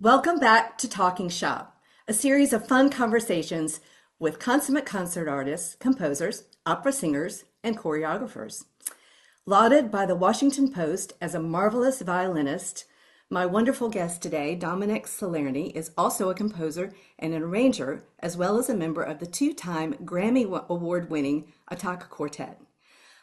Welcome back to Talking Shop, a series of fun conversations with consummate concert artists, composers, opera singers, and choreographers. Lauded by the Washington Post as a marvelous violinist, my wonderful guest today, Domenic Salerni, is also a composer and an arranger, as well as a member of the two-time Grammy Award-winning Attacca Quartet.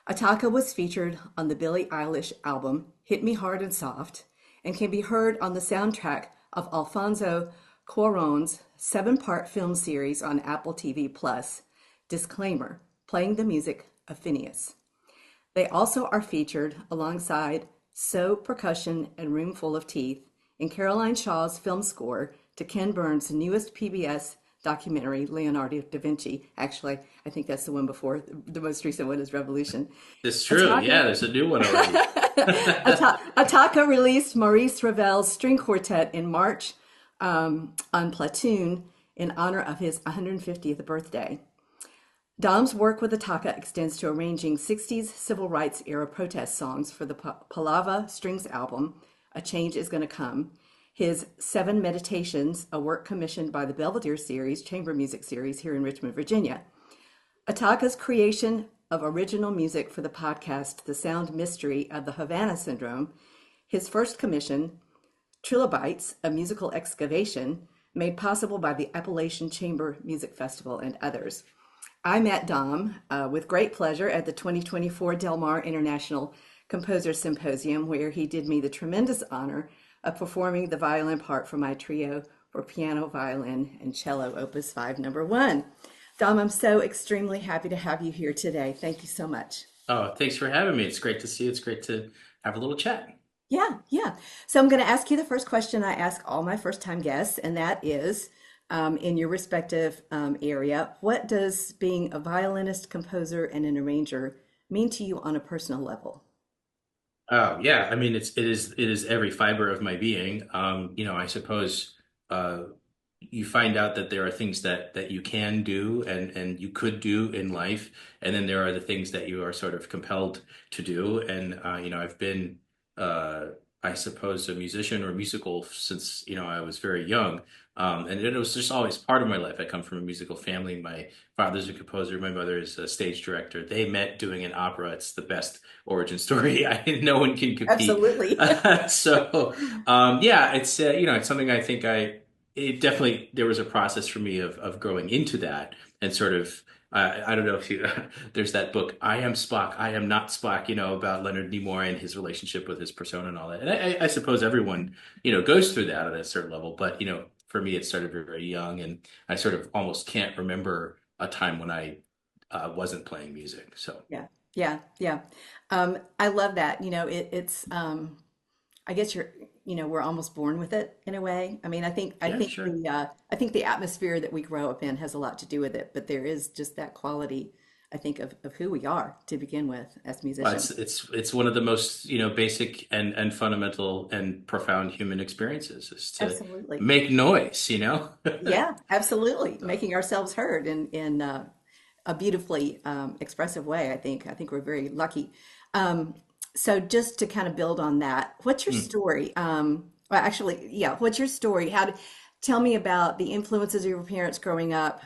Attacca was featured on the Billie Eilish album Hit Me Hard and Soft and can be heard on the soundtrack of Alfonso Cuarón's seven-part film series on Apple TV Plus, Disclaimer, playing the music of Phineas. They also are featured alongside So Percussion and Roomful of Teeth in Caroline Shaw's film score to Ken Burns' newest PBS documentary, Leonardo da Vinci. Actually, I think that's the one before. The most recent one is Revolution. It's true. Attacca, Yeah, there's a new one already. Attacca released Maurice Ravel's string quartet in March on Platoon in honor of his 150th birthday. Dom's work with Attacca extends to arranging 60s civil rights era protest songs for the Palava Strings album, A Change Is Gonna Come, his Seven Meditations, a work commissioned by the Belvedere series, chamber music series here in Richmond, Virginia. Attacca's creation of original music for the podcast, The Sound Mystery of the Havana Syndrome, his first commission, Trilobites, a musical excavation, made possible by the Appalachian Chamber Music Festival and others. I met Dom with great pleasure at the 2024 Del Mar International Composer Symposium, where he did me the tremendous honor of performing the violin part for my trio for piano, violin, and cello, Opus 5, number 1. Dom, I'm so extremely happy to have you here today. Thank you so much. Oh, thanks for having me. It's great to see you. It's great to have a little chat. Yeah. So I'm going to ask you the first question I ask all my first-time guests, and that is, in your respective area, what does being a violinist, composer, and an arranger mean to you on a personal level? Oh, yeah. I mean, it is every fiber of my being. I suppose you find out that there are things that you can do and you could do in life, and then there are the things that you are sort of compelled to do. And I've been, uh, I suppose, a musician or musical since I was very young. And it was just always part of my life. I come from a musical family. My father's a composer. My mother is a stage director. They met doing an opera. It's the best origin story. No one can compete. Absolutely. Yeah, it's something I think it definitely, there was a process for me of growing into that and sort of, I don't know if you, there's that book, I Am Spock, I Am Not Spock, about Leonard Nimoy and his relationship with his persona and all that. And I suppose everyone, goes through that at a certain level, but, for me, it started very, very young, and I sort of almost can't remember a time when I wasn't playing music. So, Yeah. I love that. I guess we're almost born with it in a way. I mean, I yeah, think sure. I think the atmosphere that we grow up in has a lot to do with it, but there is just that quality, I think, of who we are to begin with as Well, musicians. it's one of the most, basic and fundamental and profound human experiences is to Absolutely. make noise. Yeah, absolutely. So, Making ourselves heard in a beautifully expressive way, I think. I think we're very lucky. So just to kind of build on that, what's your mm. story? Well, actually, yeah, what's your story? Tell me about the influences of your parents growing up.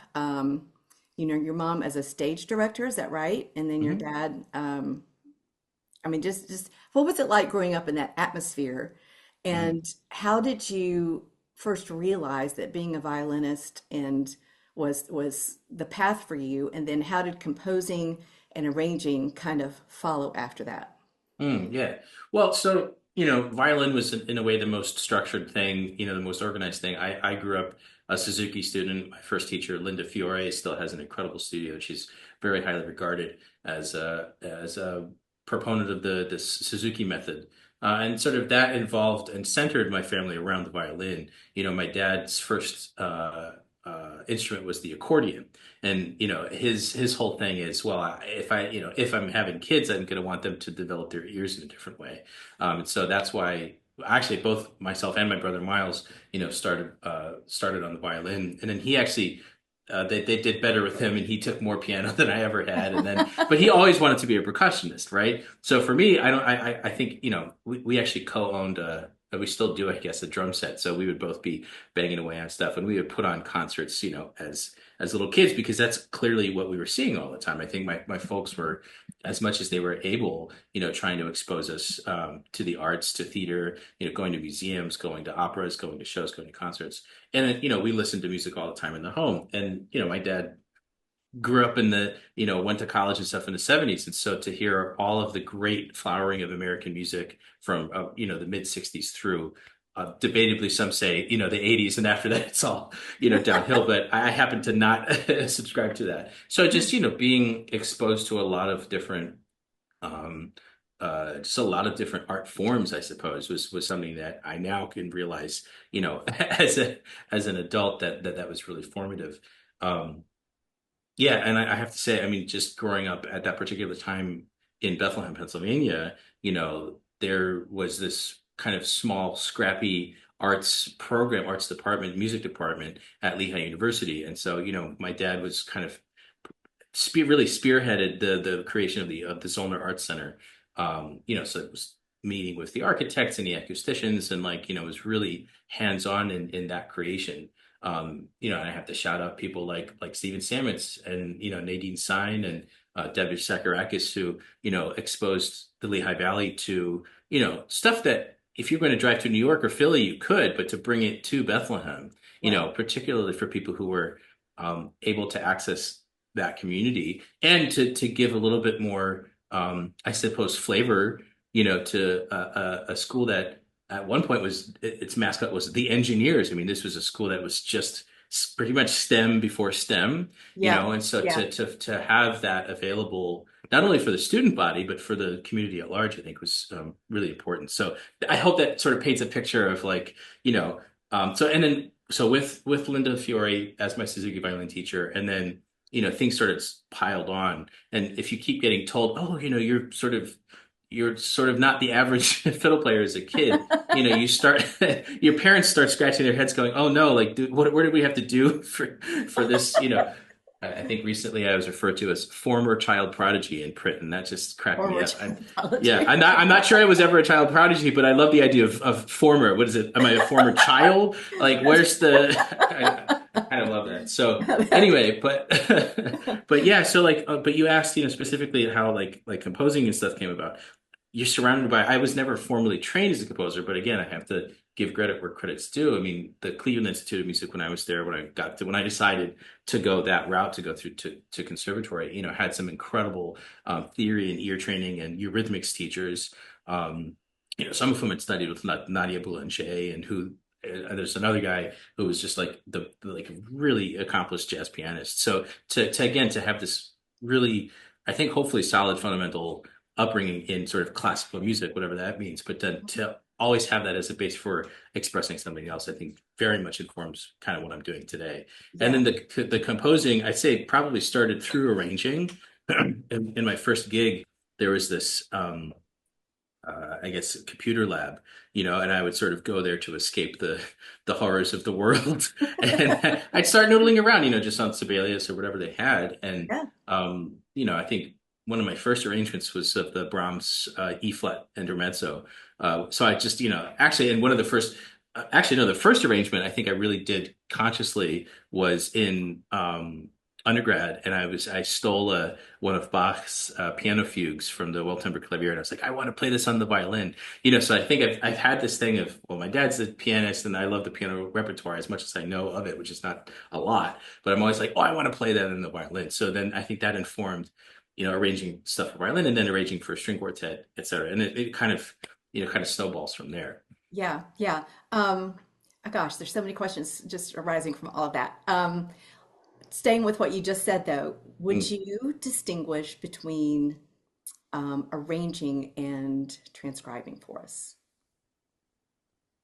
Your mom as a stage director, is that right? And then your Mhm. dad, I mean, just what was it like growing up in that atmosphere? Mhm. And how did you first realize that being a violinist and was the path for you? And then how did composing and arranging kind of follow after that? Yeah. Well, so, violin was in a way the most structured thing, the most organized thing. I grew up a Suzuki student. My first teacher, Linda Fiore, still has an incredible studio. She's very highly regarded as a proponent of the Suzuki method. And sort of that involved and centered my family around the violin. My dad's first instrument was the accordion. And his whole thing is, well, if I'm having kids, I'm going to want them to develop their ears in a different way. And so that's why actually both myself and my brother Miles, started on the violin, and then he actually they did better with him, and he took more piano than I ever had. And then, but he always wanted to be a percussionist, right? So for me, I don't. I think we actually co-owned we still do, I guess, a drum set. So we would both be banging away on stuff, and we would put on concerts, as little kids, because that's clearly what we were seeing all the time. I think my folks were, as much as they were able, trying to expose us to the arts, to theater, going to museums, going to operas, going to shows, going to concerts. And then, we listened to music all the time in the home. And, my dad grew up went to college and stuff in the 70s. And so to hear all of the great flowering of American music from, the mid 60s through, debatably some say, the 80s, and after that it's all, downhill. But I happen to not subscribe to that. So just, being exposed to a lot of different, just a lot of different art forms, I suppose, was something that I now can realize, as an adult, that was really formative. Um, yeah, and I have to say, I mean, just growing up at that particular time in Bethlehem, Pennsylvania, there was this kind of small, scrappy arts program, arts department, music department at Lehigh University. And so, my dad was kind of really spearheaded the creation of the Zollner Arts Center. So it was meeting with the architects and the acousticians, and was really hands-on in that creation. And I have to shout out people like Stephen Sammons and Nadine Sign and Debbie Sakarakis, who exposed the Lehigh Valley to stuff that if you're going to drive to New York or Philly you could, but to bring it to Bethlehem, particularly for people who were able to access that community, and to give a little bit more, I suppose, flavor, to a school that at one point its mascot was the Engineers. I mean, this was a school that was just pretty much STEM before STEM, Yeah. and so Yeah. to have that available not only for the student body but for the community at large, I think was really important. So I hope that sort of paints a picture of so with Linda Fiore as my Suzuki violin teacher, and then things sort of piled on. And if you keep getting told, oh, you're sort of not the average fiddle player as a kid, you start your parents start scratching their heads going, oh no, like, dude, what did we have to do for this? I think recently I was referred to as former child prodigy in print, and that just cracked me Former up. technology. Yeah, I'm not sure I was ever a child prodigy, but I love the idea of former. What is it? Am I a former child? Like, where's the? I kind of love that. So anyway, but but yeah, so but you asked, specifically how like composing and stuff came about. You're surrounded by, I was never formally trained as a composer, but again, I have to give credit where credit's due. I mean, the Cleveland Institute of Music, when I was there, when I decided to go that route, to go through to conservatory, had some incredible theory and ear training and eurythmics teachers. Some of whom had studied with Nadia Boulanger, and who there's another guy who was just like the like really accomplished jazz pianist. So to have this really, I think, hopefully solid fundamental upbringing in sort of classical music, whatever that means, but then to always have that as a base for expressing something else, I think very much informs kind of what I'm doing today. And Yeah. then the composing, I'd say, probably started through arranging. In my first gig, there was this I guess computer lab, and I would sort of go there to escape the horrors of the world, and I'd start noodling around, just on Sibelius or whatever they had, and Yeah. I think one of my first arrangements was of the Brahms E flat intermezzo. So I just, actually, in one of the first, actually, no, the first arrangement I think I really did consciously was in undergrad, and I stole one of Bach's piano fugues from the Well Tempered Clavier, and I was like, I want to play this on the violin, So I think I've had this thing of, well, my dad's a pianist, and I love the piano repertoire as much as I know of it, which is not a lot, but I'm always like, oh, I want to play that in the violin. So then I think that informed, arranging stuff for violin, and then arranging for a string quartet, et cetera, and it kind of, kind of snowballs from there. Yeah. Yeah. Oh gosh, there's so many questions just arising from all of that. Staying with what you just said, though, would Mm. you distinguish between arranging and transcribing for us?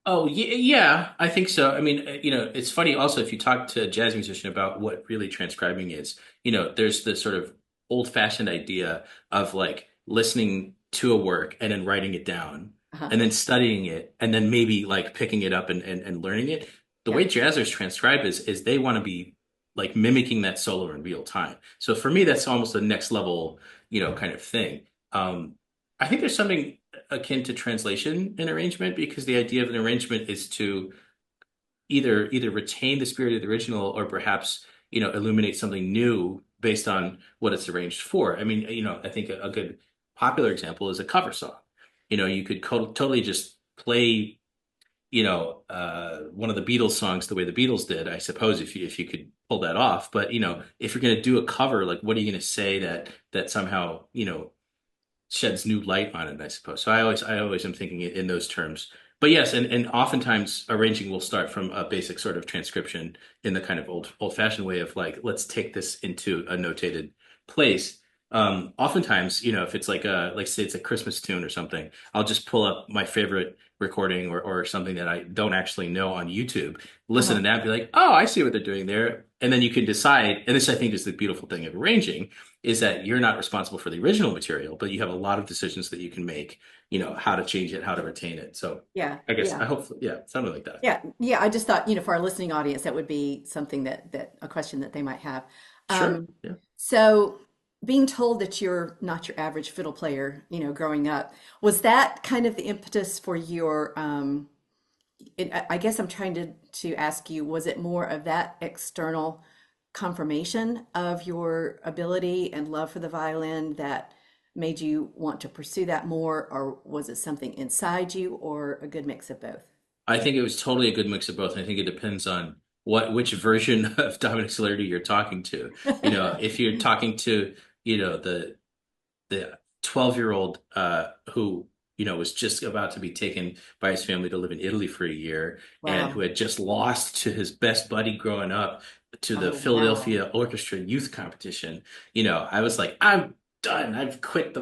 Oh, yeah, I think so. I mean, it's funny also if you talk to a jazz musician about what really transcribing is, there's this sort of old-fashioned idea of like listening to a work and then writing it down Uh-huh. and then studying it and then maybe like picking it up and learning it. The Yeah. way jazzers transcribe is they want to be like mimicking that solo in real time. So for me, that's almost the next level, kind of thing. Um, I think there's something akin to translation in arrangement because the idea of an arrangement is to either retain the spirit of the original or perhaps illuminate something new based on what it's arranged for. I mean, I think a good popular example is a cover song. You could totally just play one of the Beatles songs the way the Beatles did, I suppose, if you could pull that off. But if you're going to do a cover, like what are you going to say that somehow sheds new light on it, I suppose. So I always am thinking in those terms. But yes, and oftentimes arranging will start from a basic sort of transcription in the kind of old-fashioned way of like, let's take this into a notated place. Oftentimes, if it's like say it's a Christmas tune or something, I'll just pull up my favorite recording or something that I don't actually know on YouTube, listen Uh-huh. to that, and be like, oh, I see what they're doing there. And then you can decide, and this I think is the beautiful thing of arranging, is that you're not responsible for the original material, but you have a lot of decisions that you can make, how to change it, how to retain it. So Yeah, I guess yeah. I hope, yeah, something like that. Yeah, yeah. I just thought, for our listening audience, that would be something that a question that they might have. Sure. Um, Yeah. so being told that you're not your average fiddle player, growing up, was that kind of the impetus for your, I guess I'm trying to ask you, was it more of that external confirmation of your ability and love for the violin that made you want to pursue that more, or was it something inside you, or a good mix of both? I think it was totally a good mix of both. And I think it depends on which version of Dominic Salerni you're talking to. If you're talking to, the 12-year-old who was just about to be taken by his family to live in Italy for a year and who Wow. had just lost to his best buddy growing up to the Oh, wow. Philadelphia Orchestra Youth Competition. I was like, I'm done. I've quit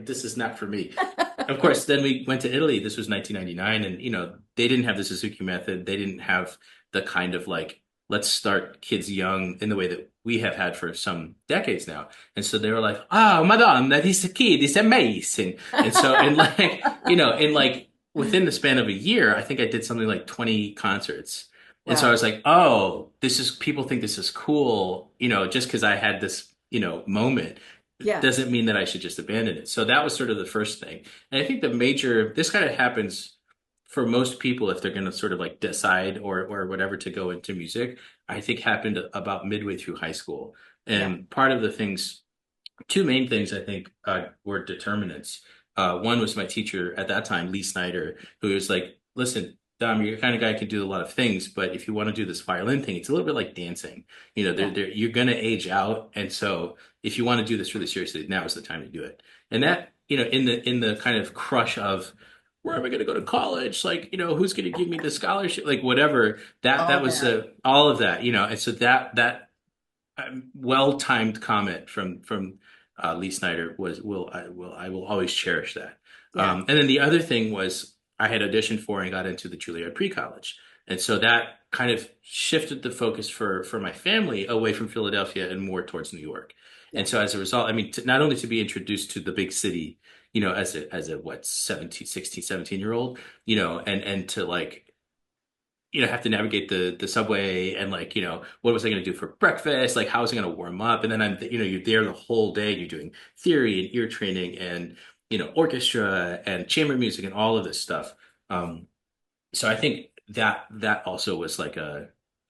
this is not for me. Of course, then we went to Italy. This was 1999, and they didn't have the Suzuki method. They didn't have the kind of like let's start kids young in the way that we have had for some decades now. And so they were like, "Oh, Madonna, this kid is amazing." And so in like within the span of a year, I think I did something like 20 concerts. And so I Wow. was like, "Oh, this is people think this is cool, just because I had this, moment." Yeah. Doesn't mean that I should just abandon it. So that was sort of the first thing. And I think this kind of happens for most people if they're going to sort of like decide or whatever to go into music, I think happened about midway through high school. Yeah. And part of the things, two main things I think were determinants. One was my teacher at that time, Lee Snyder, who was like, listen, Dom, you're the kind of guy who can do a lot of things, but if you want to do this violin thing, it's a little bit like dancing. Yeah. You're going to age out. And so if you want to do this really seriously, now is the time to do it. And Yeah. that, in the kind of crush of where am I going to go to college? Like, who's going to give me the scholarship? Like, whatever. That All was that. all of that, and so that well-timed comment from Lee Snyder I will always cherish that. Yeah. And then the other thing was I had auditioned for and got into the Juilliard Pre-College, and so that kind of shifted the focus for my family away from Philadelphia and more towards New York. Yeah. And so as a result, I mean, not only to be introduced to the big city, as a what 17, 16, 17-year-old, and to like have to navigate the subway and like, what was I going to do for breakfast? Like, how was I going to warm up? And then you're there the whole day. You're doing theory and ear training and, orchestra and chamber music and all of this stuff. So I think that also was like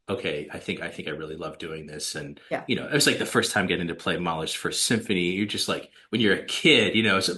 okay, I think I really love doing this. And, Yeah. it was like the first time getting to play Mahler's First Symphony. You're just like, when you're a kid, it's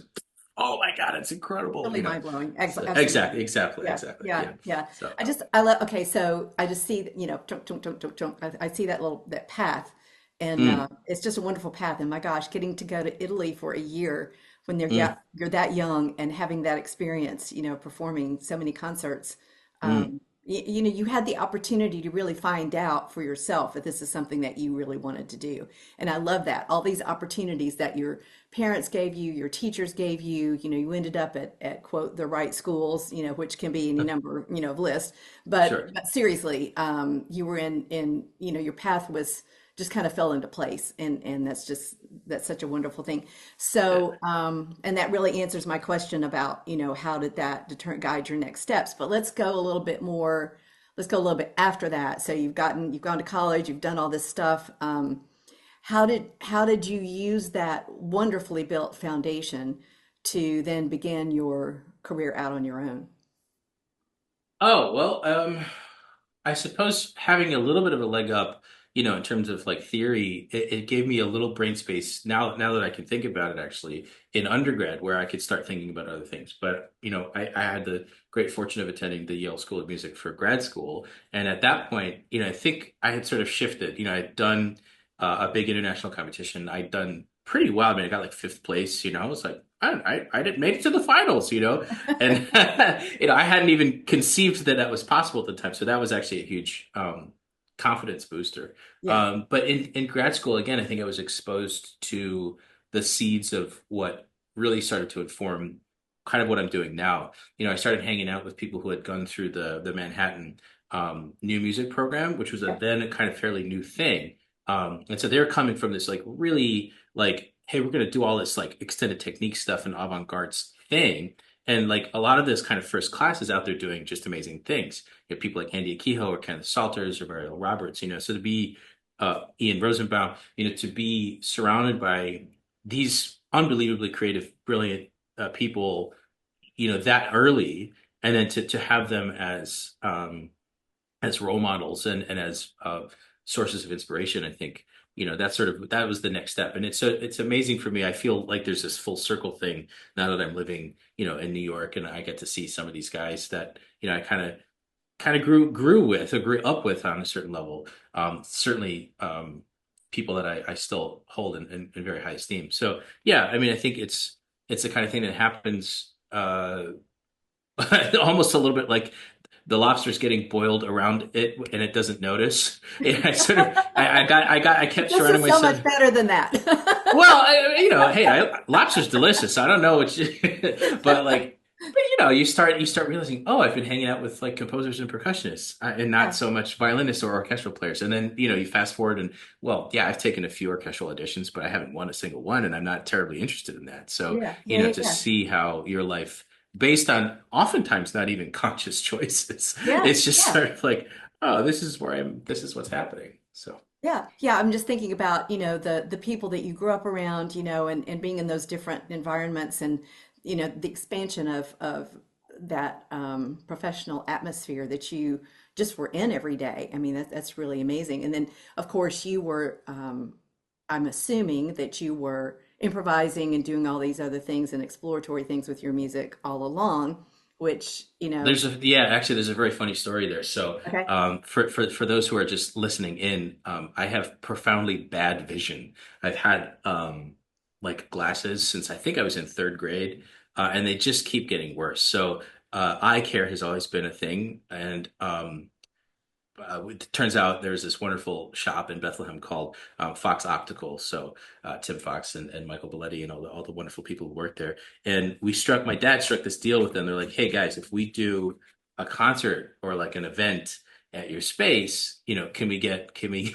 oh my God, it's incredible, Totally mind blowing. So Absolutely. exactly, exactly, Yeah. exactly. Yeah. Yeah. Yeah. So, I love, okay. So I just see that, tunk, tunk, tunk, tunk, tunk. I see that path, and mm, it's just a wonderful path. And my gosh, getting to go to Italy for a year when mm, you're that young and having that experience, performing so many concerts. mm. You had the opportunity to really find out for yourself if this is something that you really wanted to do. And I love that. All these opportunities that your parents gave you, your teachers gave you, you ended up at quote the right schools, which can be any number, of lists. But Sure. but seriously, you were in, your path was just kind of fell into place, and that's such a wonderful thing. So, and that really answers my question about, how did that guide your next steps? But let's go a little bit more. let's go a little bit after that. So you've gone to college, you've done all this stuff. How did you use that wonderfully built foundation to then begin your career out on your own? Oh, well, I suppose having a little bit of a leg up, in terms of like theory, it gave me a little brain space now that I can think about it actually in undergrad where I could start thinking about other things. But, I had the great fortune of attending the Yale School of Music for grad school. And at that point, I think I had sort of shifted. I'd done a big international competition. I'd done pretty well. I mean, I got like fifth place, I was like, I didn't make it to the finals. And I hadn't even conceived that that was possible at the time. So that was actually a huge confidence booster. Yeah. But in grad school, again, I think I was exposed to the seeds of what really started to inform kind of what I'm doing now. I started hanging out with people who had gone through the Manhattan new music program, which was then a kind of fairly new thing. And so they're coming from this like really like, hey, we're going to do all this like extended technique stuff and avant-garde thing. And like a lot of this kind of first classes out there doing just amazing things. You have people like Andy Akiho or Kenneth Salters or Mariel Roberts, so to be Ian Rosenbaum, to be surrounded by these unbelievably creative, brilliant people, that early, and then to have them as role models and as sources of inspiration, I think, that was the next step. And it's amazing for me. I feel like there's this full circle thing now that I'm living, in New York, and I get to see some of these guys that, I kind of grew with or grew up with on a certain level. Certainly people that I still hold in very high esteem. So yeah, I mean, I think it's the kind of thing that happens almost a little bit like the lobster's getting boiled around it and it doesn't notice. And I kept This surrounding is so myself. much better than that. Well, hey, lobster's delicious. I don't know what but like, but you start realizing, oh, I've been hanging out with like composers and percussionists and not Yeah. so much violinists or orchestral players. And then, you fast forward and, well, yeah, I've taken a few orchestral auditions, but I haven't won a single one and I'm not terribly interested in that. So, Yeah. Yeah. Yeah. to Yeah. see how your life based on oftentimes not even conscious choices, Yeah. it's just Yeah. sort of like, oh, this is what's happening. So, Yeah, yeah. I'm just thinking about, the people that you grew up around, and being in those different environments and, the expansion of that professional atmosphere that you just were in every day. I mean, that's really amazing. And then, of course, I'm assuming that you were improvising and doing all these other things and exploratory things with your music all along, which, actually, there's a very funny story there. So, okay. for those who are just listening in, I have profoundly bad vision. I've had like glasses since I think I was in third grade, and they just keep getting worse. So, eye care has always been a thing, and it turns out there's this wonderful shop in Bethlehem called Fox Optical. So Tim Fox and Michael Belletti and all the wonderful people who work there. And my dad struck this deal with them. They're like, hey guys, if we do a concert or like an event at your space, can we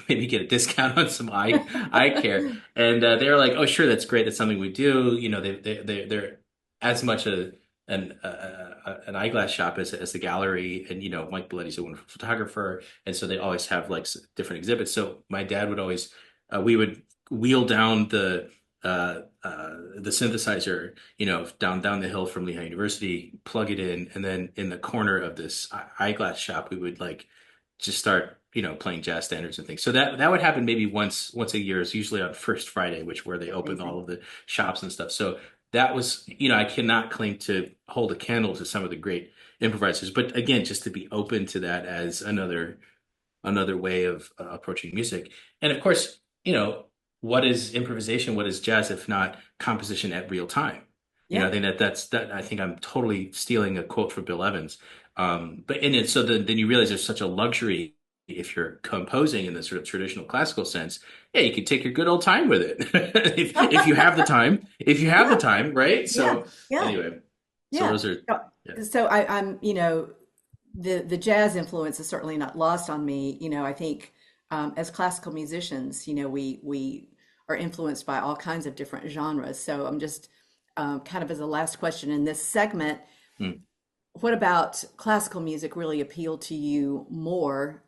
maybe get a discount on some eye care? And they were like, oh sure, that's great. That's something we do. They're as much an eyeglass shop as the gallery, and Mike Belletti's a wonderful photographer, and so they always have like different exhibits. So my dad would always we would wheel down the synthesizer, down the hill from Lehigh University, plug it in, and then in the corner of this eyeglass shop, we would like just start, playing jazz standards and things. So that would happen maybe once a year. It's usually on First Friday, where they open all Amazing. of the shops and stuff. So that was, I cannot claim to hold a candle to some of the great improvisers, but again, just to be open to that as another way of approaching music. And of course, what is improvisation? What is jazz if not composition at real time? I Yeah. think that I think I'm totally stealing a quote from Bill Evans. But in it, so then you realize there's such a luxury if you're composing in the sort of traditional classical sense. Yeah, you can take your good old time with it if you have the time. If you have the Yeah. time, right? Yeah. So Yeah. anyway, so Yeah. those are yeah. So I'm, the jazz influence is certainly not lost on me. I think as classical musicians, we are influenced by all kinds of different genres. So I'm just kind of as a last question in this segment, Hmm. what about classical music really appealed to you more?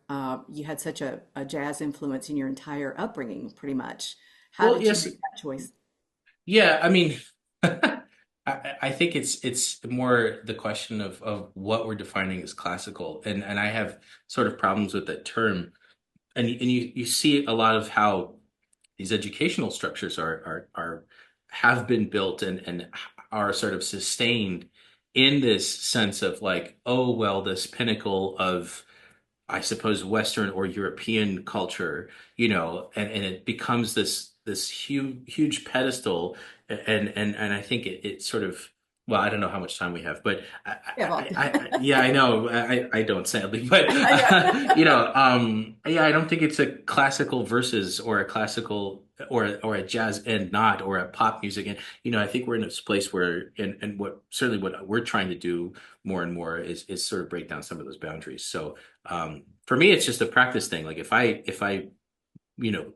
You had such a jazz influence in your entire upbringing, pretty much. How Well, did you yes, make that choice? yeah. I mean, I think it's more the question of what we're defining as classical, and I have sort of problems with that term. And you see a lot of how these educational structures are have been built and are sort of sustained in this sense of like, oh well, this pinnacle of, I suppose, Western or European culture, and it becomes this huge pedestal, and I think it sort of, well, I don't know how much time we have, but Yeah, well, yeah, I know, I don't, sadly, but yeah. yeah, I don't think it's a classical versus or a classical or a jazz and not or a pop music, and I think we're in this place where, and what certainly what we're trying to do more and more is sort of break down some of those boundaries. So for me, it's just a practice thing. Like if I you know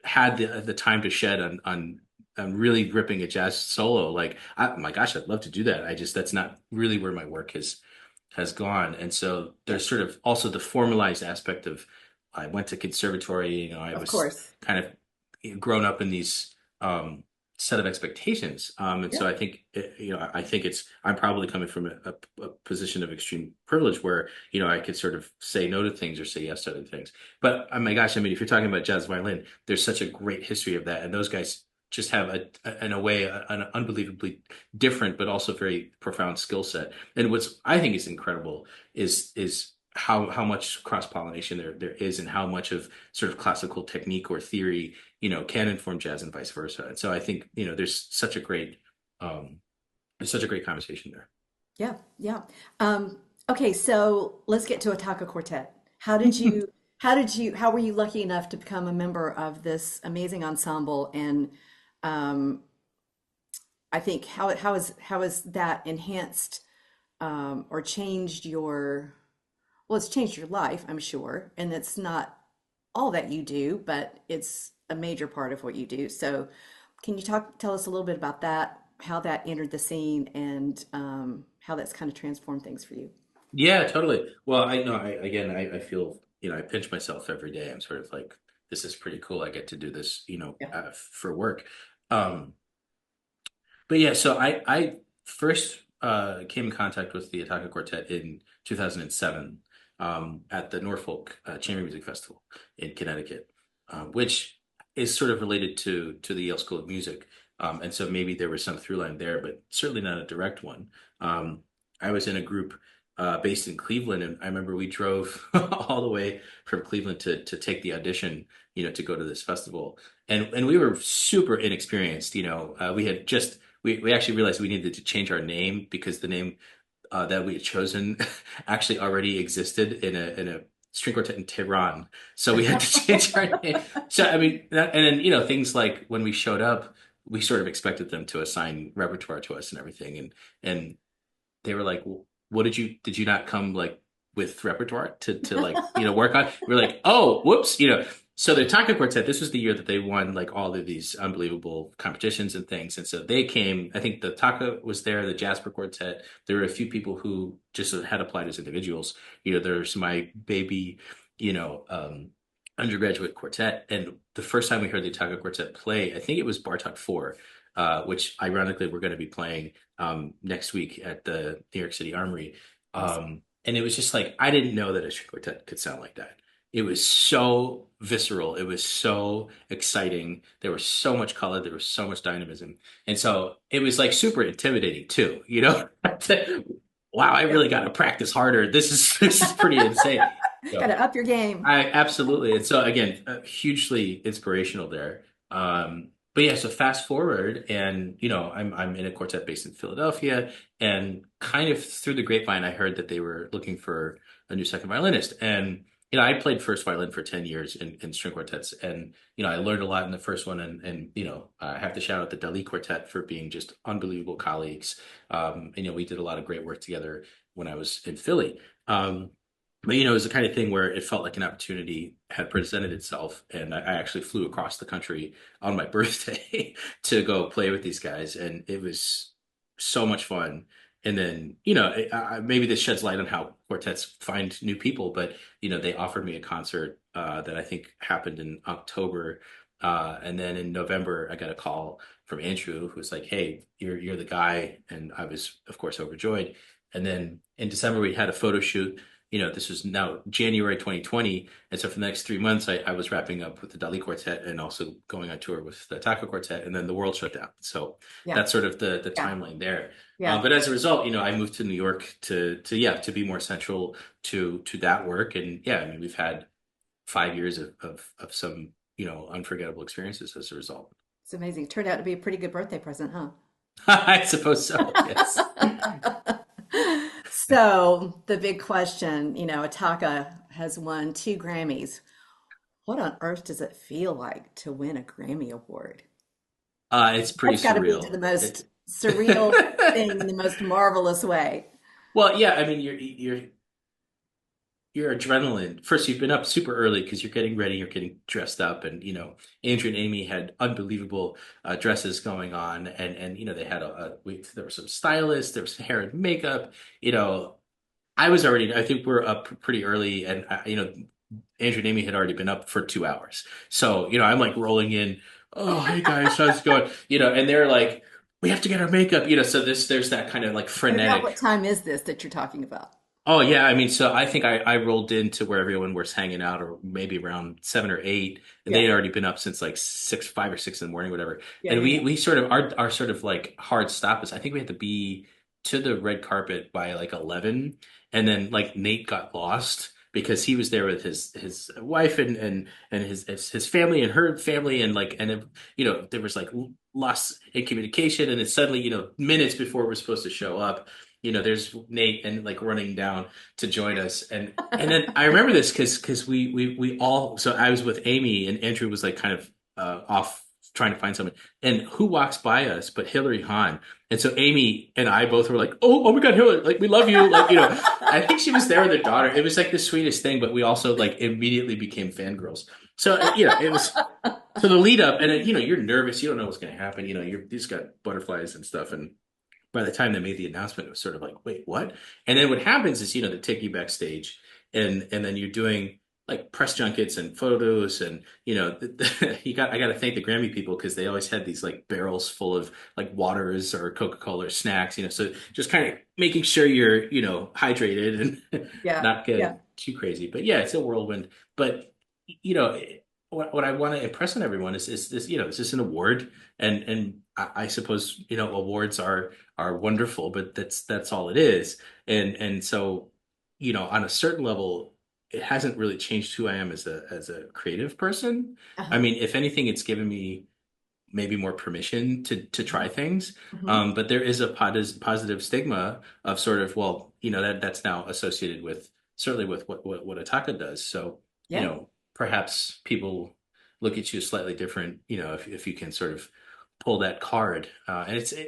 had the time to shed on really ripping a jazz solo, like my gosh, I'd love to do that. I just That's not really where my work has gone. And so Yeah, there's sort of also the formalized aspect of, I went to conservatory. I of was course. kind of grown up in these set of expectations. And Yeah, so I think, I think I'm probably coming from a position of extreme privilege where, I could sort of say no to things or say yes to other things. But oh my gosh, I mean, if you're talking about jazz violin, there's such a great history of that. And those guys just have in a way, an unbelievably different, but also very profound skill set. And what's I think is incredible is how much cross-pollination there is, and how much of sort of classical technique or theory, can inform jazz and vice versa. And so I think, um, there's such a great conversation there. yeah, yeah. Okay, so let's get to Attacca Quartet. How were you lucky enough to become a member of this amazing ensemble? And um, I think how has that enhanced or changed well, it's changed your life, I'm sure, and it's not all that you do, but it's a major part of what you do. So, can you tell us a little bit about that, how that entered the scene, and how that's kind of transformed things for you? Yeah, totally. Well, I know, I feel, I pinch myself every day. I'm sort of like, this is pretty cool. I get to do this, Yeah, for work. Um, But yeah, so I first came in contact with the Attacca Quartet in 2007, at the Norfolk Chamber Music Festival in Connecticut, which is sort of related to the Yale School of Music. And so maybe there was some through line there, but certainly not a direct one. I was in a group based in Cleveland, and I remember we drove all the way from Cleveland to take the audition, to go to this festival. And we were super inexperienced. We had just we actually realized we needed to change our name because the name that we had chosen actually already existed in a string quartet in Tehran. So we had to change our name. So I mean, and then things like when we showed up, we sort of expected them to assign repertoire to us and everything, and they were like, "What did you not come like with repertoire to like work on?" We're like, "Oh, whoops," So the Attacca Quartet, this was the year that they won like all of these unbelievable competitions and things, and so they came. I think the Taka was there, the Jasper Quartet. There were a few people who just had applied as individuals. There's my baby, you know, um, undergraduate quartet, and the first time we heard the Attacca Quartet play, I think it was Bartok 4, which ironically we're going to be playing next week at the New York City Armory. awesome. And it was just like, I didn't know that a string quartet could sound like that. It was so visceral. It was so exciting. There was so much color. There was so much dynamism. And so it was like super intimidating too, you know? Wow, I Yeah, really got to practice harder. This is pretty insane. got So to up your game. I absolutely. And so again, hugely inspirational there. But yeah, so fast forward, and I'm in a quartet based in Philadelphia, and kind of through the grapevine, I heard that they were looking for a new second violinist. And I played first violin for 10 years in string quartets, and I learned a lot in the first one, and I have to shout out the Dali Quartet for being just unbelievable colleagues. And we did a lot of great work together when I was in Philly. But it was the kind of thing where it felt like an opportunity had presented itself, and I actually flew across the country on my birthday to go play with these guys, and it was so much fun. And then, maybe this sheds light on how quartets find new people, but, they offered me a concert that I think happened in October. And then in November, I got a call from Andrew, who was like, "Hey, you're the guy." And I was, of course, overjoyed. And then in December, we had a photo shoot. This was now January 2020. And so for the next 3 months, I was wrapping up with the Dali Quartet and also going on tour with the Attacca Quartet. And then the world shut down. So Yeah. that's sort of the Yeah. timeline there. Yeah. But as a result, I moved to New York to be more central to that work. And yeah, I mean, we've had 5 years of some, unforgettable experiences as a result. It's amazing. Turned out to be a pretty good birthday present, huh? I suppose so. Yes. So the big question, Attacca has won 2 Grammys. What on earth does it feel like to win a Grammy Award? It's pretty That's got to be the surreal. most surreal thing in the most marvelous way. Well, yeah, I mean, your adrenaline. First, you've been up super early because you're getting ready, you're getting dressed up, and Andrew and Amy had unbelievable dresses going on, and they had there were some stylists, there was hair and makeup. You know, I think we're up pretty early, and Andrew and Amy had already been up for 2 hours, so I'm like rolling in. Oh, hey guys, how's it going? And they're like, we have to get our makeup. So there's that kind of like And about what frenetic. time is this that you're talking about? Oh yeah, I mean, so I think I rolled into where everyone was hanging out, or maybe around 7 or 8, and they Yeah. had already been up since like 5 or 6 in the morning, whatever. Yeah, And yeah, yeah. we sort of our sort of like hard stop is I think we had to be to the red carpet by like 11, and then like Nate got lost because he was there with his wife and his family and her family, and like there was like lost in communication, and then suddenly minutes before we're supposed to show up. There's Nate and like running down to join us, and then I remember this because we all. So I was with Amy, and Andrew was like kind of off trying to find someone, and who walks by us but Hillary Hahn. And so Amy and I both were like, oh my God, Hillary, like we love you, like I think she was there with her daughter. It was like the sweetest thing, but we also like immediately became fangirls. So it was. So the lead up, and then, you're nervous, you don't know what's going to happen. You just got butterflies and stuff, and by the time they made the announcement, it was sort of like, wait, what? And then what happens is, they take you backstage, and then you're doing like press junkets and photos, and I got to thank the Grammy people because they always had these like barrels full of like waters or Coca-Cola or snacks, so just kind of making sure you're hydrated and Yeah, not yeah. getting too crazy. But yeah, it's a whirlwind. But you know what I want to impress on everyone is this, is this an award? And I suppose awards are wonderful, but that's all it is. And so, on a certain level, it hasn't really changed who I am as a creative person. I Uh-huh. mean, if anything, it's given me maybe more permission to try things. Hmm. But there is a positive stigma of sort of, well, that's now associated with certainly with what Ataka does. So, Yeah. perhaps people look at you slightly different, if you can sort of pull that card.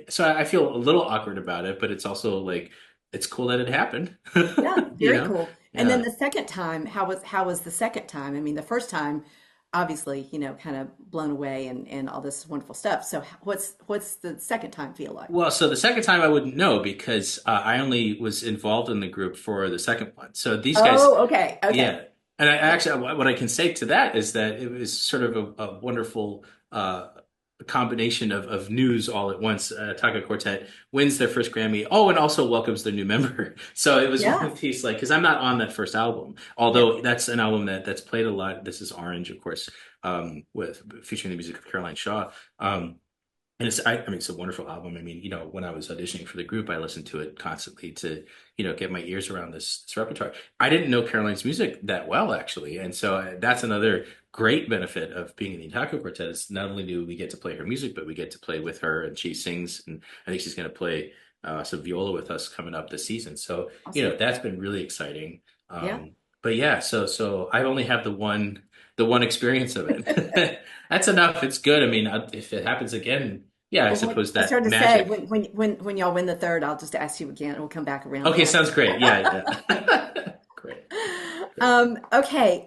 So I feel a little awkward about it, but it's also like it's cool that it happened. Yeah, very cool. And then Yeah. the second time, how was the second time? I mean, the first time, obviously, kind of blown away and all this wonderful stuff. So what's the second time feel like? Well, so the second time I wouldn't know because I only was involved in the group for the second one. So these guys, Oh, okay, okay. yeah. And I Yeah. actually, what I can say to that is that it was sort of a wonderful combination of news all at once. Attacca Quartet wins their first Grammy. Oh, and also welcomes their new member. So it was one Yeah. of these like, because I'm not on that first album, Yeah. although that's an album that's played a lot. This is Orange, of course, with featuring the music of Caroline Shaw. And I mean, it's a wonderful album. I mean, when I was auditioning for the group, I listened to it constantly to, get my ears around this repertoire. I didn't know Caroline's music that well, actually. And so that's another great benefit of being in the Attacca Quartet is not only do we get to play her music, but we get to play with her and she sings. And I think she's going to play some viola with us coming up this season. So, Awesome. that's been really exciting. Yeah. But yeah, so I only have the one experience of it. That's enough. It's good. I mean, if it happens again, yeah, I Well, suppose I that started to say magic. when y'all win the third, I'll just ask you again. We'll come back around Okay, again. sounds great. Yeah, yeah. Great. Great. Okay.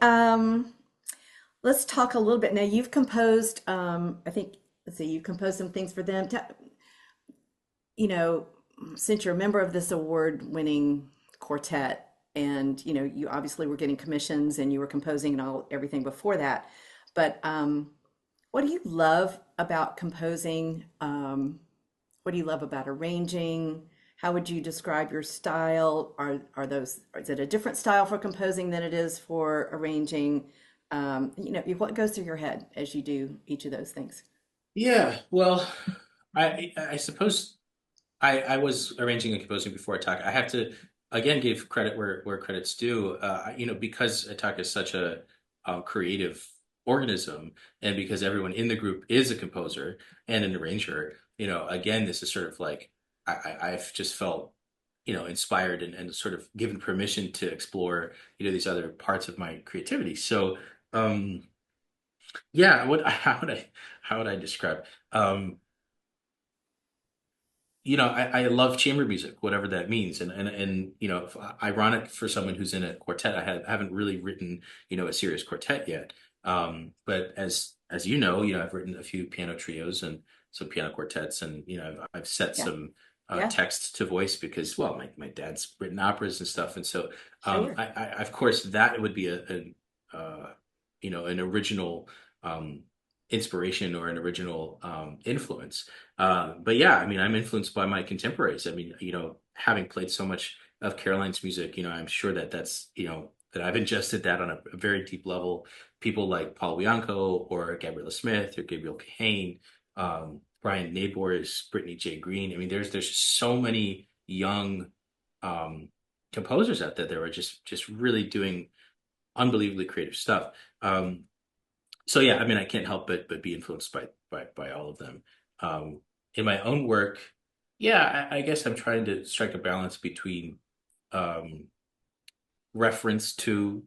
Let's talk a little bit. Now you've composed, I think, let's see, you've composed some things for them. You know, since you're a member of this award-winning quartet, and you obviously were getting commissions and you were composing and all everything before that, but what do you love about composing? What do you love about arranging? How would you describe your style? Is it a different style for composing than it is for arranging? What goes through your head as you do each of those things? Yeah, well, I suppose I was arranging and composing before Attack. I have to again give credit where credit's due. Because Attack is such a creative organism, and because everyone in the group is a composer and an arranger. Again, this is sort of like I've just felt inspired and sort of given permission to explore these other parts of my creativity. So um, yeah, what how would I describe? Um, I love chamber music, whatever that means. And ironic for someone who's in a quartet, I haven't really written, a serious quartet yet. But as I've written a few piano trios and some piano quartets, and I've set Yeah, some yeah, text to voice because, well, my dad's written operas and stuff, and so sure. of course that would be an original um inspiration or an original influence. But yeah, I mean, I'm influenced by my contemporaries. I mean, having played so much of Caroline's music, I'm sure that I've ingested that on a very deep level. People like Paul Bianco or Gabriella Smith or Gabriel Kahane, Brian Nabors, Brittany J. Green. I mean, there's just so many young um, composers out there that are just really doing unbelievably creative stuff. So yeah, I mean, I can't help but be influenced by all of them. In my own work, yeah, I guess I'm trying to strike a balance between um, reference to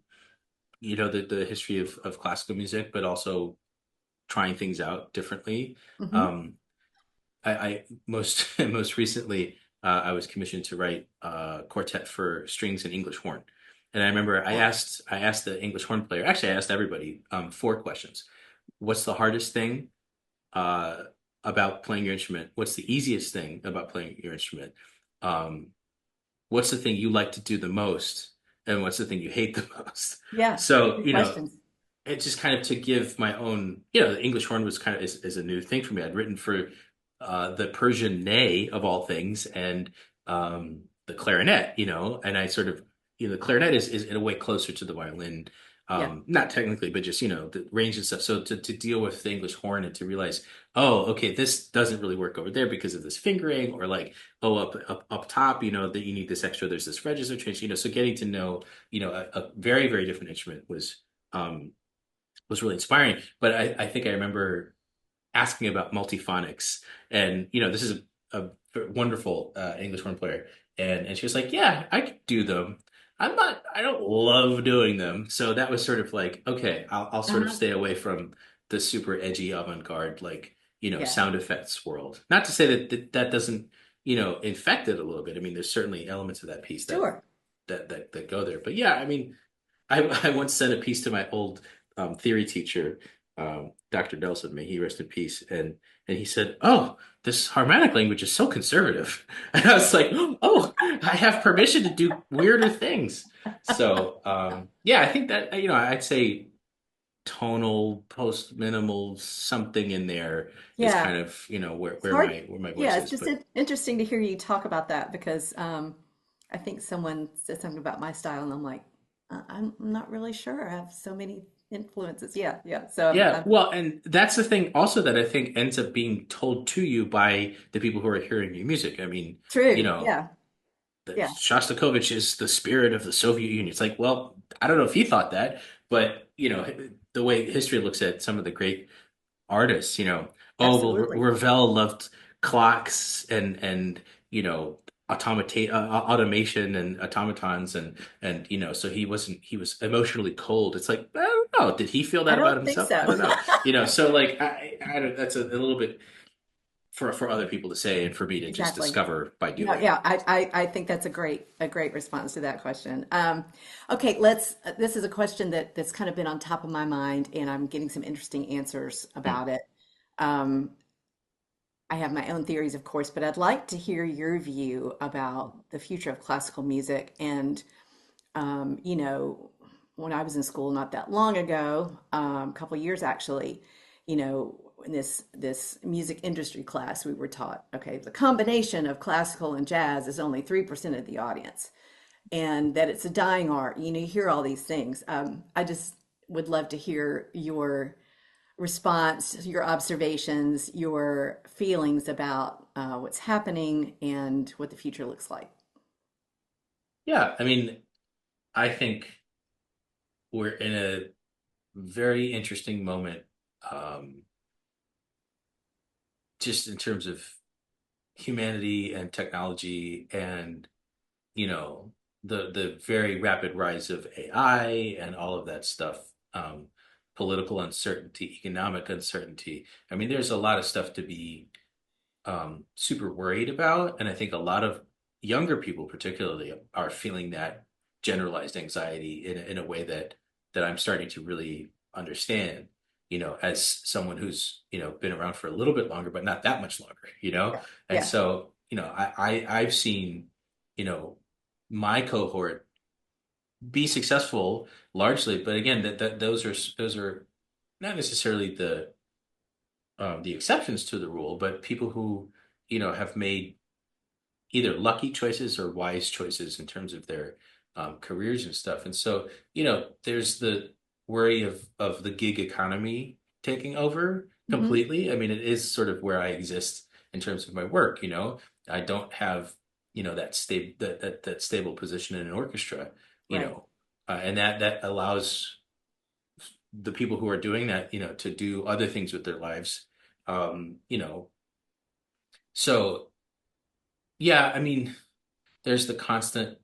the history of classical music, but also trying things out differently. Hmm. Um, I most most recently I was commissioned to write a quartet for strings and English horn. And I remember Wow. I asked the English horn player, actually I asked everybody four questions. What's the hardest thing uh, about playing your instrument? What's the easiest thing about playing your instrument? Um, what's the thing you like to do the most? And what's the thing you hate the most? Yeah, So, good questions. it just kind of to give my own, the English horn was kind of is a new thing for me. I'd written for the Persian ney of all things and the clarinet, and I sort of, the clarinet is in a way closer to the violin, Yeah. not technically, but just, the range and stuff. So to deal with the English horn and to realize, oh, okay, this doesn't really work over there because of this fingering, or like, oh, up top, that you need this extra, there's this register change, so getting to know, a very, very different instrument um, was really inspiring. But I think I remember asking about multiphonics, and this is a wonderful English horn player, and she was like, "Yeah, I could do them. I don't love doing them." So that was sort of like, okay, I'll sort of Uh-huh. stay away from the super edgy avant-garde, like Yeah. sound effects world. Not to say that doesn't infect it a little bit. I mean, there's certainly elements of that piece Sure. that go there. But yeah, I mean, I once sent a piece to my old theory teacher, Dr. Nelson, may he rest in peace, and he said, "Oh, this harmonic language is so conservative," and I was like, "Oh, I have permission to do weirder things." So yeah, I think that I'd say tonal, post minimal, something in there is Yeah. kind of where It's hard. where my Yeah, voice it's is, just but. interesting to hear you talk about that because I think someone said something about my style, and I'm like, I'm not really sure. I have so many influences. Yeah, yeah. So Yeah, well, and that's the thing also that I think ends up being told to you by the people who are hearing your music. I mean, you true. know, Yeah, yeah. Shostakovich is the spirit of the Soviet Union. It's like, well, I don't know if he thought that, but the way history looks at some of the great artists, oh, well, Absolutely. Ravel loved clocks and you know automation and automatons and so he was emotionally cold. It's like, I don't know, did he feel I that about don't think himself? I so. don't know. So like I don't, that's a little bit for other people to say and for me to just Exactly. discover by No, doing. yeah, I think that's a great response to that question. Okay, this is a question that's kind of been on top of my mind, and I'm getting some interesting answers Hmm. about it. Um, I have my own theories, of course, but I'd like to hear your view about the future of classical music. And, you know, when I was in school not that long ago, a couple of years actually, you know, in this music industry class, we were taught, okay, the combination of classical and jazz is only 3% of the audience, and that it's a dying art. You know, you hear all these things. I just would love to hear your response, your observations, your feelings about what's happening and what the future looks like. Yeah, I mean, I think we're in a very interesting moment, um, just in terms of humanity and technology and, you know, the very rapid rise of AI and all of that stuff, political uncertainty, economic uncertainty. I mean, there's a lot of stuff to be super worried about. And I think a lot of younger people, particularly, are feeling that generalized anxiety in a way that I'm starting to really understand, as someone who's, been around for a little bit longer, but not that much longer, Yeah. And Yeah. so, I've seen, you know, my cohort be successful largely, but again, that those are not necessarily the exceptions to the rule, but people who, have made either lucky choices or wise choices in terms of their careers and stuff. And so, there's the worry of the gig economy taking over Hmm. completely. I mean, it is sort of where I exist in terms of my work, I don't have, that stable position in an orchestra, you Right. know, and that allows the people who are doing that, to do other things with their lives. Um, you know, so yeah, I mean, there's the constant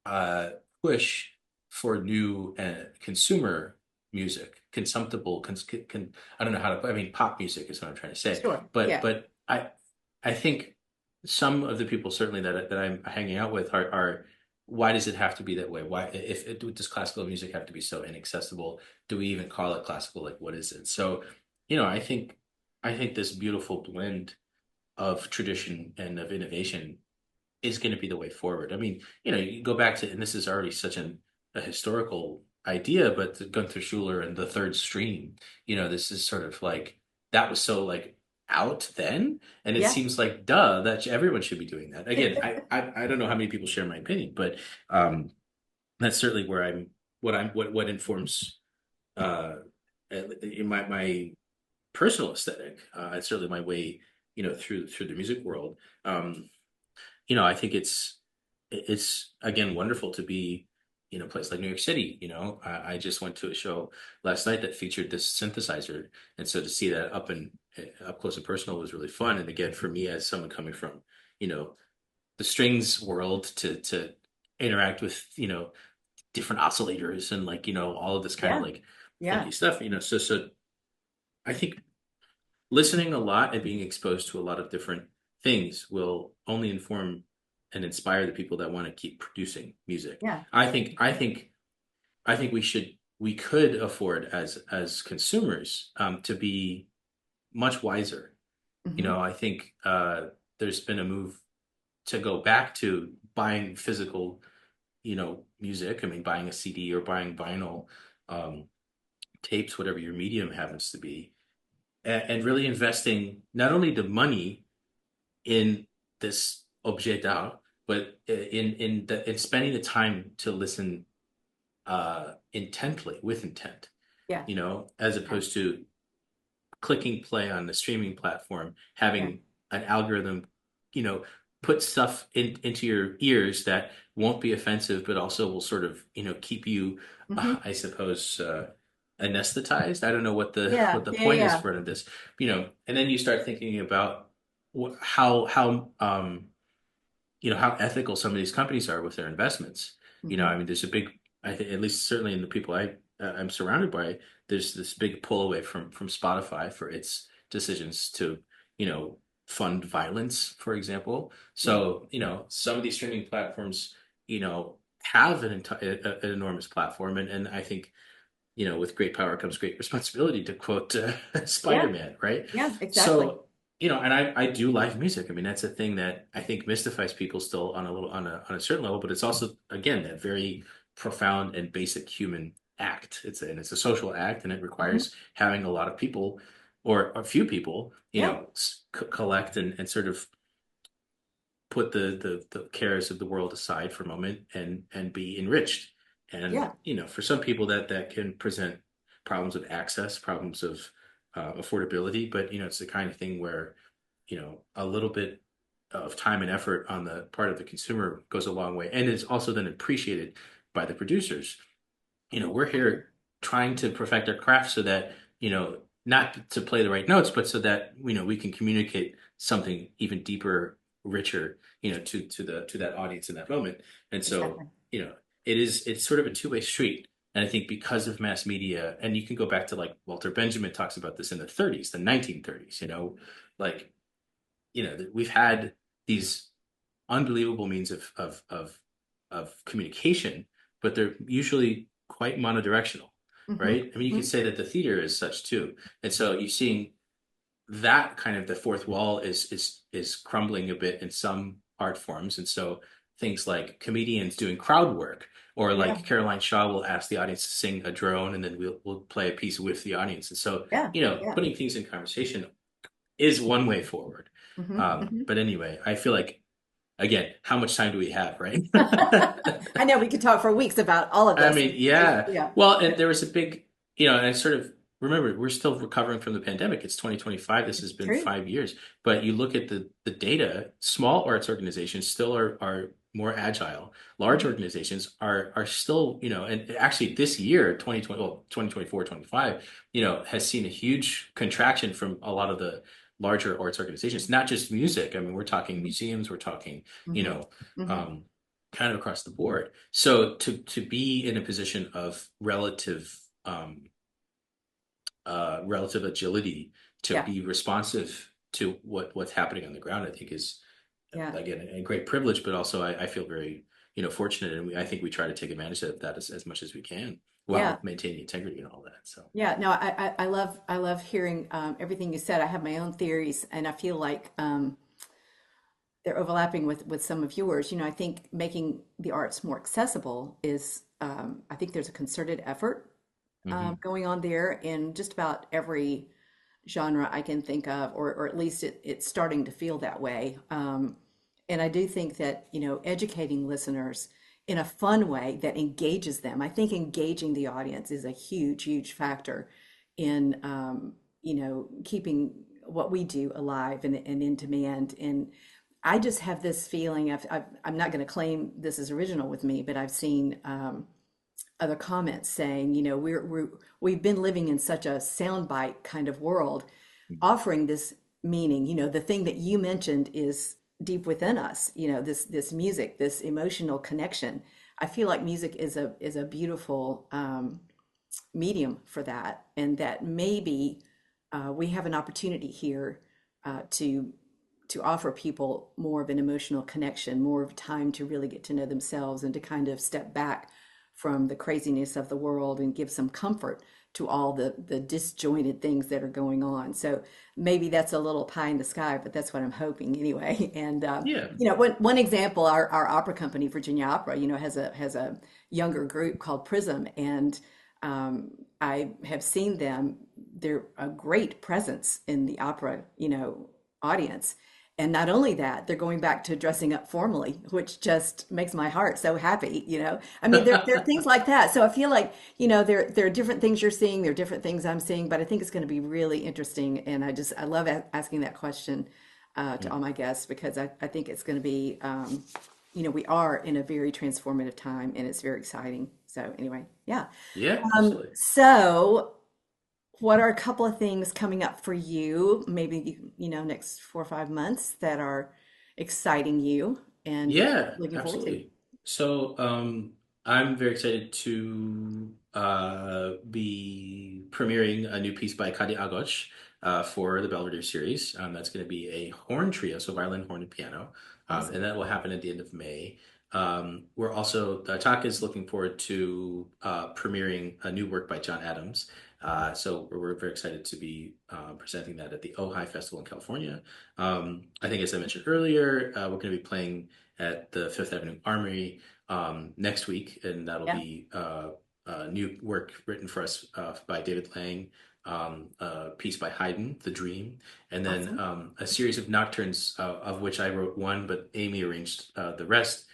uh, push for new consumer music, consumptible. I don't know how to. I mean, pop music is what I'm trying to say. Sure. But Yeah. but I think some of the people certainly that I'm hanging out with are. Why does it have to be that way? Why, if it, does classical music have to be so inaccessible? Do we even call it classical? Like, what is it? So, I think this beautiful blend of tradition and of innovation is going to be the way forward. I mean, you go back to, and this is already such a historical idea, but the Gunther Schuller and the third stream, this is sort of like that was so like out then, and it Yeah. seems like duh that everyone should be doing that. Again, I don't know how many people share my opinion, but that's certainly where what informs uh in my personal aesthetic. It's certainly my way, through the music world. I think it's again wonderful to be in a place like New York City. I just went to a show last night that featured this synthesizer, and so to see that up close and personal was really fun. And again, for me as someone coming from you know the strings world to interact with different oscillators and like all of this kind of Yeah. like Yeah. funky stuff. So I think listening a lot and being exposed to a lot of different things will only inform and inspire the people that want to keep producing music. Yeah. I think we could afford as consumers to be much wiser. Hmm. I think there's been a move to go back to buying physical, music. I mean, buying a CD or buying vinyl, um, tapes, whatever your medium happens to be, and really investing not only the money in this objet d'art, but in spending the time to listen intently with intent, Yeah. as Yeah. opposed to clicking play on the streaming platform, Yeah. having an algorithm, you know, put stuff into your ears that won't be offensive, but also will sort of, keep you, Hmm. I suppose, anesthetized. I don't know what the Yeah. what the Yeah. point is Yeah. for this, and then you start thinking about how ethical some of these companies are with their investments. Hmm. I mean, there's a big, I think, at least certainly in the people I'm surrounded by, there's this big pull away from Spotify for its decisions to, you know, fund violence, for example. Yeah. So, some of these streaming platforms, have an enormous platform, and I think with great power comes great responsibility, to quote Yeah. Spider-Man, right? Yeah, exactly. So, and I do live music. I mean, that's a thing that I think mystifies people still on a little on a certain level, but it's also, again, that very profound and basic human act. It's a social act, and it Hmm. requires having a lot of people, or a few people, Yeah. collect and sort of put the cares of the world aside for a moment, and be enriched. And Yeah. for some people, that can present problems of access, problems of affordability, but it's the kind of thing where a little bit of time and effort on the part of the consumer goes a long way, and it's also then appreciated by the producers. We're here trying to perfect our craft so that, not to play the right notes, but so that, we can communicate something even deeper, richer, to that audience in that moment. And so, Exactly. it's sort of a two-way street. And I think because of mass media, and you can go back to, like, Walter Benjamin talks about this in the 30s, the 1930s, like, we've had these unbelievable means of communication, but they're usually quite monodirectional, Hmm. right? I mean, you could Hmm. say that the theater is such too. And so you're seeing that kind of, the fourth wall is crumbling a bit in some art forms. And so things like comedians doing crowd work, or Yeah. like Caroline Shaw will ask the audience to sing a drone, and then we'll play a piece with the audience. And so, Yeah. Yeah. putting things in conversation is one way forward. Hmm. Hmm. But anyway, I feel like, again, how much time do we have, right? I know we could talk for weeks about all of I this. mean, yeah. Yeah. Well, and there was a big, and I sort of remember, we're still recovering from the pandemic. It's 2025. This has It's been true. 5 years. But you look at the data, small arts organizations still are more agile. Large Hmm. organizations are still, and actually this year, 2020, well, 2024, 25, has seen a huge contraction from a lot of the larger arts organizations, not just music. I mean, we're talking museums, we're talking, you Hmm. know, Hmm. um, kind of across the board. So to be in a position of relative agility, to Yeah. be responsive to what's happening on the ground, I think is, Yeah. again, a great privilege, but also I feel very, fortunate, and I think we try to take advantage of that as much as we can, Yeah. while maintaining integrity and all that. So Yeah. No, I love hearing everything you said. I have my own theories, and I feel like they're overlapping with some of yours. I think making the arts more accessible is, I think there's a concerted effort hmm going on there in just about every genre I can think of, or at least it's starting to feel that way. And I do think that, educating listeners in a fun way that engages them. I think engaging the audience is a huge, huge factor in, keeping what we do alive and in demand. And I just have this feeling I'm not going to claim this is original with me, but I've seen other comments saying, we've been living in such a soundbite kind of world, offering this meaning. The thing that you mentioned is deep within us. This music, this emotional connection. I feel like music is a beautiful medium for that, and that maybe we have an opportunity here to offer people more of an emotional connection, more of time to really get to know themselves and to kind of step back from the craziness of the world and give some comfort to all the disjointed things that are going on. So maybe that's a little pie in the sky, but that's what I'm hoping anyway. And yeah, one example, our opera company, Virginia Opera, has a younger group called Prism, and I have seen them. They're a great presence in the opera, audience. And not only that, they're going back to dressing up formally, which just makes my heart so happy. I mean, there are things like that. So I feel like, there are different things you're seeing, there are different things I'm seeing, but I think it's going to be really interesting. And I love asking that question to all my guests, because I think it's going to be, we are in a very transformative time, and it's very exciting. So anyway, yeah. yeah, absolutely. So what are a couple of things coming up for you, maybe, next 4 or 5 months, that are exciting you and you're Yeah, looking forward to? absolutely. So, I'm very excited to be premiering a new piece by Kadi Agoch for the Belvedere series. That's going to be a horn trio, so violin, horn, and piano, Awesome. and that will happen at the end of May. We're also Attacca is looking forward to premiering a new work by John Adams. So we're very excited to be presenting that at the Ojai Festival in California. I think, as I mentioned earlier, we're going to be playing at the Fifth Avenue Armory next week, and that'll Yeah. be new work written for us by David Lang, a piece by Haydn, The Dream, and then Awesome. a series of nocturnes, of which I wrote one, but Amy arranged the rest.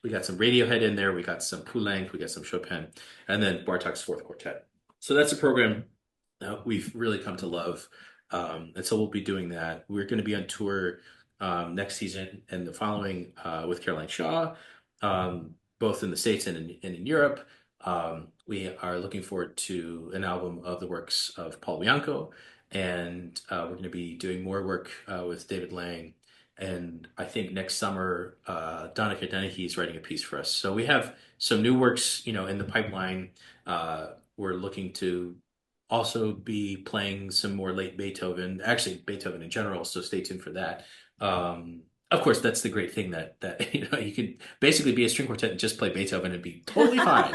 We got some Radiohead in there, we got some Poulenc, we got some Chopin, and then Bartok's Fourth Quartet. So that's a program we've really come to love. And so we'll be doing that. We're going to be on tour next season and the following with Caroline Shaw, both in the States and in Europe. We are looking forward to an album of the works of Paul Bianco, and we're going to be doing more work with David Lang. And I think next summer, Donica Dennehy is writing a piece for us. So we have some new works, in the pipeline. We're looking to also be playing some more late Beethoven, actually Beethoven in general. So stay tuned for that. Of course, that's the great thing that you could basically be a string quartet and just play Beethoven and be totally fine.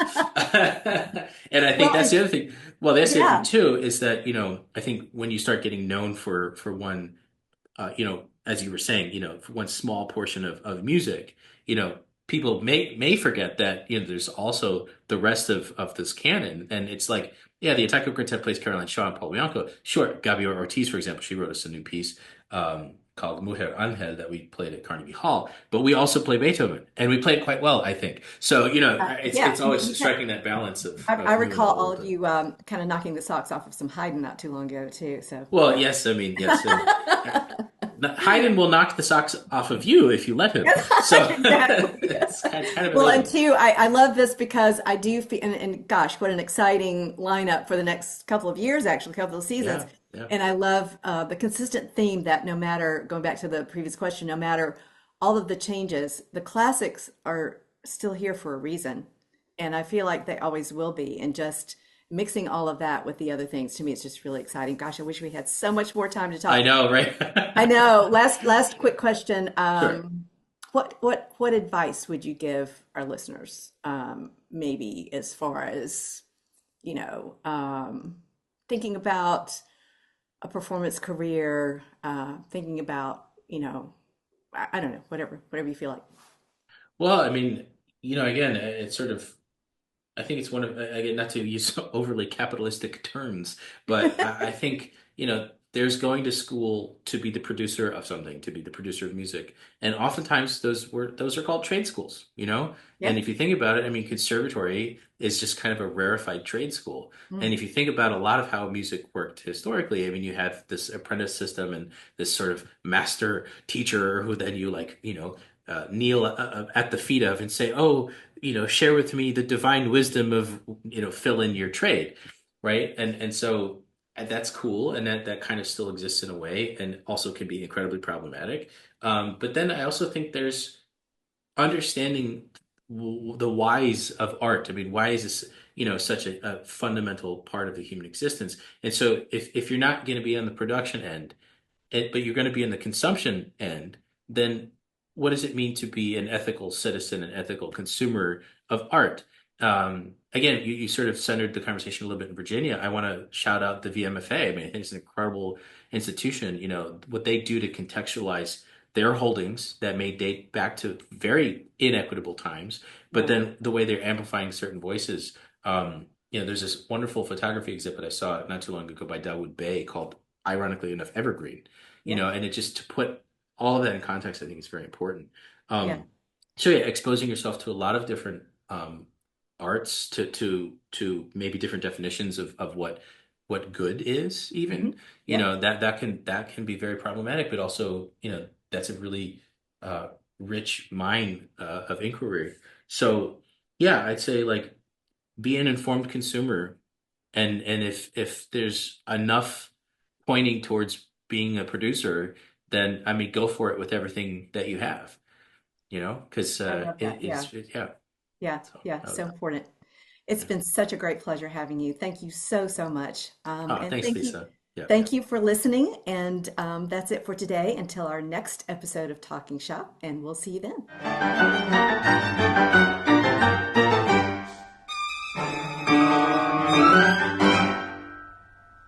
And I think Well, that's the other thing. Well, that's the other thing yeah. too is that I think when you start getting known for one as you were saying, for one small portion of music, people may forget that, there's also the rest of this canon. And it's like, yeah, the Attacca Quartet plays Caroline Shaw and Paul Bianco. Sure, Gabriela Ortiz, for example, she wrote us a new piece called Mujer Angel that we played at Carnegie Hall. But we also play Beethoven, and we play it quite well, I think. So, Yeah. it's always striking that balance of, I of new and recall all old. of you kind of knocking the socks off of some Haydn not too long ago too. So Well, yes, I mean, yes, and Haydn will knock the socks off of you if you let him. So exactly. it's kind of Well, and amazing. two, I love this because I do feel, and gosh, what an exciting lineup for the next couple of years, actually, couple of seasons. Yeah, yeah. And I love the consistent theme that no matter, going back to the previous question, no matter all of the changes, the classics are still here for a reason. And I feel like they always will be. And just mixing all of that with the other things, to me, it's just really exciting. Gosh, I wish we had so much more time to I talk. know, right? I know. Last quick question. Sure. What advice would you give our listeners? Maybe as far as, you know, thinking about a performance career, thinking about, I don't know, whatever you feel like. Well, I mean, again, it's sort of I think it's one of, again, not to use overly capitalistic terms, but I think, there's going to school to be the producer of something, to be the producer of music. And oftentimes those are called trade schools, And Yeah. if you think about it, I mean, conservatory is just kind of a rarefied trade school. And Mm, if you think about a lot of how music worked historically, I mean, you have this apprentice system and this sort of master teacher who then you like, kneel at the feet of and say, oh, share with me the divine wisdom of, fill in your trade, right? And so that's cool, and that kind of still exists in a way, and also can be incredibly problematic. But then I also think there's understanding the whys of art. I mean, why is this, such a fundamental part of the human existence? And so if you're not going to be on the production end, but you're going to be in the consumption end, then what does it mean to be an ethical citizen, an ethical consumer of art? Again, you sort of centered the conversation a little bit in Virginia. I want to shout out the VMFA. I mean, I think it's an incredible institution. What they do to contextualize their holdings that may date back to very inequitable times, but yeah. then the way they're amplifying certain voices. There's this wonderful photography exhibit I saw not too long ago by Dawood Bey called, ironically enough, Evergreen. Yeah. And it just to put all of that in context, I think is very important. Yeah. So yeah, exposing yourself to a lot of different arts to maybe different definitions of what good is Hmm. even, Yeah. that can be very problematic, but also, that's a really uh, rich mine of inquiry. So yeah, I'd say like be an informed consumer, and if there's enough pointing towards being a producer, then I mean, go for it with everything that you have, because I love that. Yeah. yeah. Yeah. So, Yeah. So important. It's yeah. been such a great pleasure having you. Thank you so, so much. Oh, And thanks, thank you. Lisa. Yeah. Thank you for listening. And that's it for today until our next episode of Talking Shop. And we'll see you then.